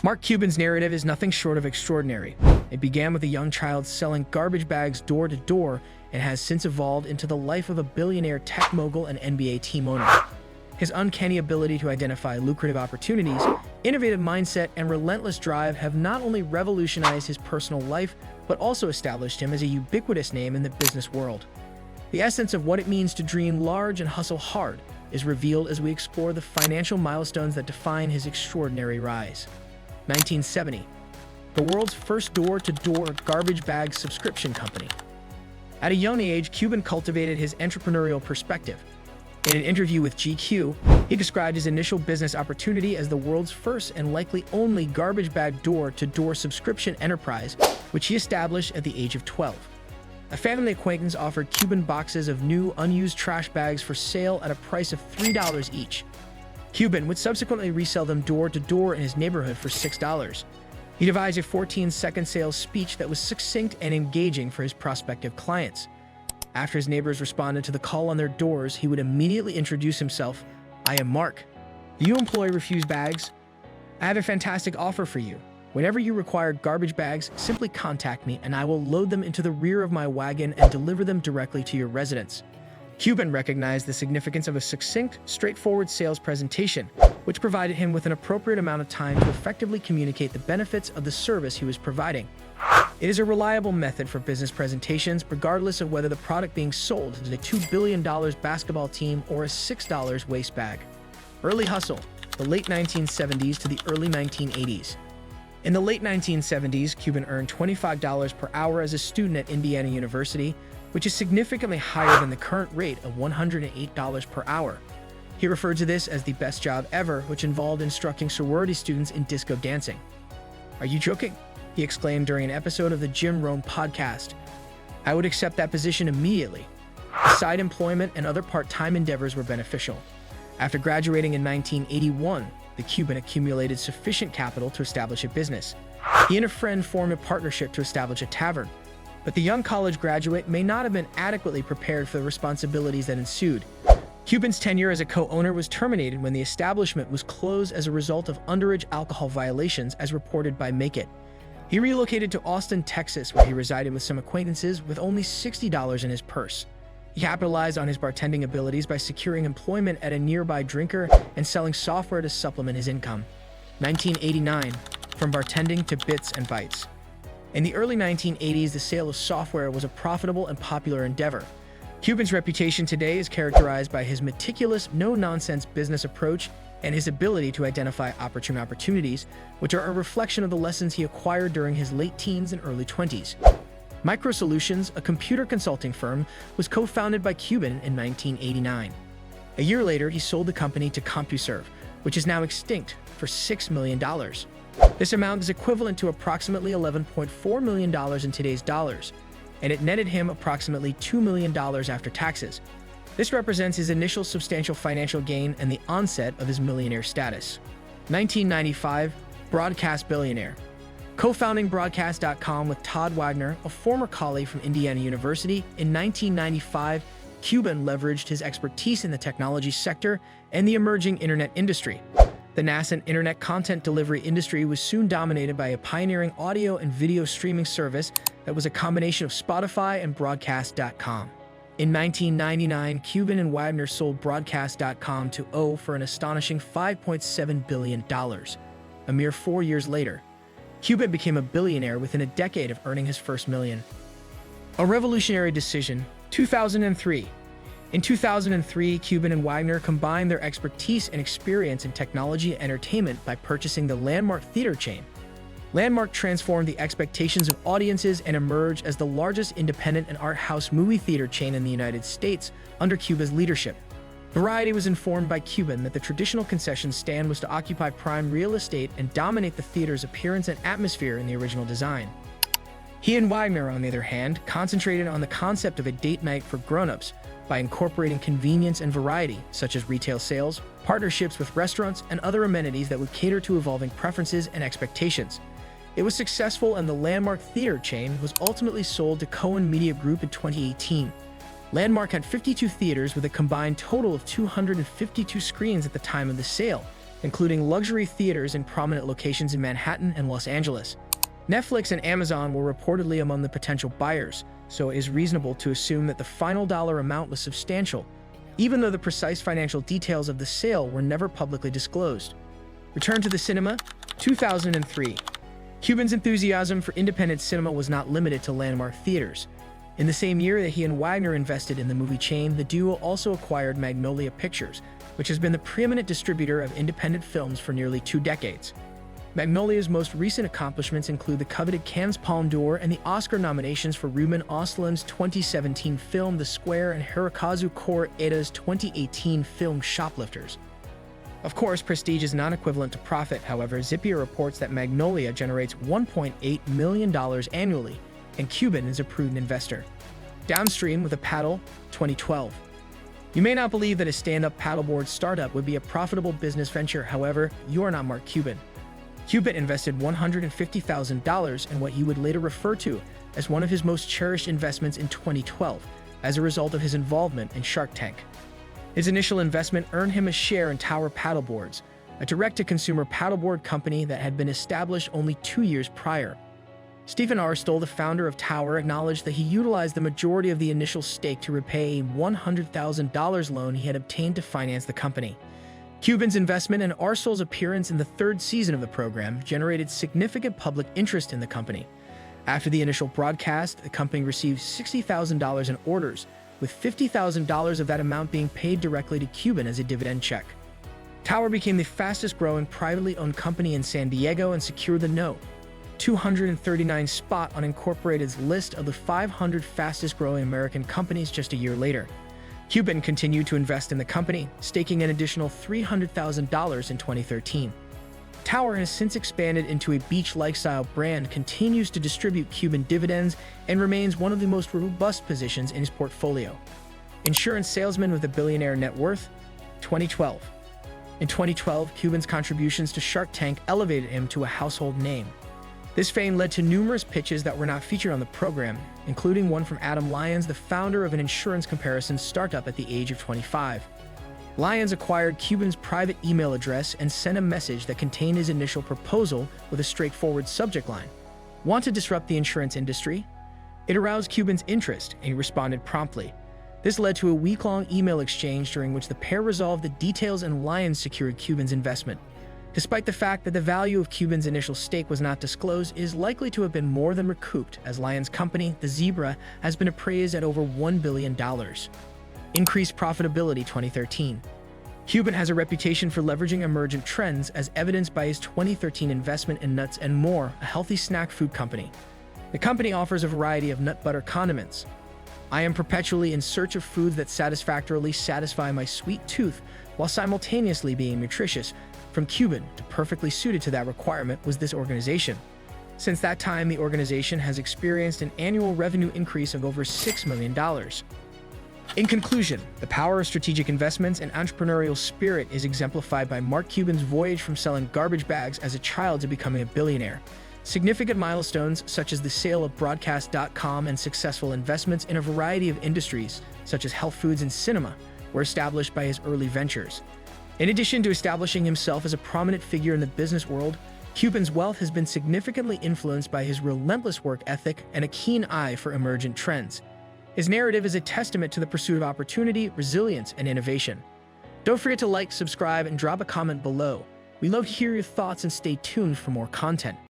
Mark Cuban's narrative is nothing short of extraordinary. It began with a young child selling garbage bags door to door and has since evolved into the life of a billionaire tech mogul and NBA team owner. His uncanny ability to identify lucrative opportunities, innovative mindset, and relentless drive have not only revolutionized his personal life, but also established him as a ubiquitous name in the business world. The essence of what it means to dream large and hustle hard is revealed as we explore the financial milestones that define his extraordinary rise. 1970, the world's first door-to-door garbage bag subscription company. At a young age, Cuban cultivated his entrepreneurial perspective. In an interview with GQ, he described his initial business opportunity as the world's first and likely only garbage bag door-to-door subscription enterprise, which he established at the age of 12. A family acquaintance offered Cuban boxes of new, unused trash bags for sale at a price of $3 each. Cuban would subsequently resell them door-to-door in his neighborhood for $6. He devised a 14-second sales speech that was succinct and engaging for his prospective clients. After his neighbors responded to the call on their doors, he would immediately introduce himself. "I am Mark. Do you employ refuse bags? I have a fantastic offer for you. Whenever you require garbage bags, simply contact me and I will load them into the rear of my wagon and deliver them directly to your residence." Cuban recognized the significance of a succinct, straightforward sales presentation, which provided him with an appropriate amount of time to effectively communicate the benefits of the service he was providing. It is a reliable method for business presentations, regardless of whether the product being sold is a $2 billion basketball team or a $6 waste bag. Early hustle, the late 1970s to the early 1980s. In the late 1970s, Cuban earned $25 per hour as a student at Indiana University, which is significantly higher than the current rate of $108 per hour. He referred to this as the best job ever, which involved instructing sorority students in disco dancing. "Are you joking?" he exclaimed during an episode of the Jim Rome podcast. "I would accept that position immediately." Side employment and other part-time endeavors were beneficial. After graduating in 1981, the Cuban accumulated sufficient capital to establish a business. He and a friend formed a partnership to establish a tavern. But the young college graduate may not have been adequately prepared for the responsibilities that ensued. Cuban's tenure as a co-owner was terminated when the establishment was closed as a result of underage alcohol violations, as reported by Make It. He relocated to Austin, Texas, where he resided with some acquaintances with only $60 in his purse. He capitalized on his bartending abilities by securing employment at a nearby drinker and selling software to supplement his income. 1989, from bartending to bits and bytes. In the early 1980s, the sale of software was a profitable and popular endeavor. Cuban's reputation today is characterized by his meticulous, no-nonsense business approach and his ability to identify opportune opportunities, which are a reflection of the lessons he acquired during his late teens and early 20s. MicroSolutions, a computer consulting firm, was co-founded by Cuban in 1989. A year later, he sold the company to CompuServe, which is now extinct, for $6 million. This amount is equivalent to approximately $11.4 million in today's dollars, and it netted him approximately $2 million after taxes. This represents his initial substantial financial gain and the onset of his millionaire status. 1995, broadcast billionaire. Co-founding Broadcast.com with Todd Wagner, a former colleague from Indiana University, in 1995, Cuban leveraged his expertise in the technology sector and the emerging internet industry. The nascent internet content delivery industry was soon dominated by a pioneering audio and video streaming service that was a combination of Spotify and Broadcast.com. In 1999, Cuban and Wagner sold Broadcast.com to O for an astonishing $5.7 billion. A mere 4 years later, Cuban became a billionaire within a decade of earning his first million. A revolutionary decision, 2003. In 2003, Cuban and Wagner combined their expertise and experience in technology and entertainment by purchasing the Landmark theater chain. Landmark transformed the expectations of audiences and emerged as the largest independent and art house movie theater chain in the United States under Cuba's leadership. Variety was informed by Cuban that the traditional concession stand was to occupy prime real estate and dominate the theater's appearance and atmosphere in the original design. He and Wagner, on the other hand, concentrated on the concept of a date night for grown-ups by incorporating convenience and variety, such as retail sales, partnerships with restaurants, and other amenities that would cater to evolving preferences and expectations. It was successful, and the Landmark theater chain was ultimately sold to Cohen Media Group in 2018. Landmark had 52 theaters with a combined total of 252 screens at the time of the sale, including luxury theaters in prominent locations in Manhattan and Los Angeles. Netflix and Amazon were reportedly among the potential buyers, so it is reasonable to assume that the final dollar amount was substantial, even though the precise financial details of the sale were never publicly disclosed. Return to the cinema, 2003. Cuban's enthusiasm for independent cinema was not limited to landmark theaters. In the same year that he and Wagner invested in the movie chain, the duo also acquired Magnolia Pictures, which has been the preeminent distributor of independent films for nearly 2 decades. Magnolia's most recent accomplishments include the coveted Cannes Palme d'Or and the Oscar nominations for Ruben Östlund's 2017 film The Square and Hirokazu Koreeda's 2018 film Shoplifters. Of course, prestige is non-equivalent to profit. However, Zippia reports that Magnolia generates $1.8 million annually, and Cuban is a prudent investor. Downstream with a paddle, 2012. You may not believe that a stand-up paddleboard startup would be a profitable business venture. However, you are not Mark Cuban. Cuban invested $150,000 in what he would later refer to as one of his most cherished investments in 2012 as a result of his involvement in Shark Tank. His initial investment earned him a share in Tower Paddleboards, a direct-to-consumer paddleboard company that had been established only 2 years prior. Stephen R. Stoll, the founder of Tower, acknowledged that he utilized the majority of the initial stake to repay a $100,000 loan he had obtained to finance the company. Cuban's investment and R. Stoll's appearance in the 3rd season of the program generated significant public interest in the company. After the initial broadcast, the company received $60,000 in orders, with $50,000 of that amount being paid directly to Cuban as a dividend check. Tower became the fastest-growing privately owned company in San Diego and secured the No. 239 spot on Incorporated's list of the 500 fastest-growing American companies just a year later. Cuban continued to invest in the company, staking an additional $300,000 in 2013. Tower has since expanded into a beach lifestyle brand, continues to distribute Cuban dividends, and remains one of the most robust positions in his portfolio. Insurance salesman with a billionaire net worth, 2012. In 2012, Cuban's contributions to Shark Tank elevated him to a household name. This fame led to numerous pitches that were not featured on the program, including one from Adam Lyons, the founder of an insurance comparison startup at the age of 25. Lyons acquired Cuban's private email address and sent a message that contained his initial proposal with a straightforward subject line: "Want to disrupt the insurance industry?" It aroused Cuban's interest, and he responded promptly. This led to a week-long email exchange during which the pair resolved the details, and Lyons secured Cuban's investment. Despite the fact that the value of Cuban's initial stake was not disclosed, it is likely to have been more than recouped, as Lyons' company, the Zebra, has been appraised at over $1 billion. Increased profitability, 2013. Cuban has a reputation for leveraging emergent trends, as evidenced by his 2013 investment in Nuts and More, a healthy snack food company. The company offers a variety of nut butter condiments. I am perpetually in search of foods that satisfactorily satisfy my sweet tooth while simultaneously being nutritious. From Cuban to perfectly suited to that requirement was this organization. Since that time, the organization has experienced an annual revenue increase of over $6 million. In conclusion, the power of strategic investments and entrepreneurial spirit is exemplified by Mark Cuban's voyage from selling garbage bags as a child to becoming a billionaire. Significant milestones such as the sale of Broadcast.com and successful investments in a variety of industries, such as health foods and cinema, were established by his early ventures. In addition to establishing himself as a prominent figure in the business world, Cuban's wealth has been significantly influenced by his relentless work ethic and a keen eye for emergent trends. His narrative is a testament to the pursuit of opportunity, resilience, and innovation. Don't forget to like, subscribe, and drop a comment below. We love to hear your thoughts, and stay tuned for more content.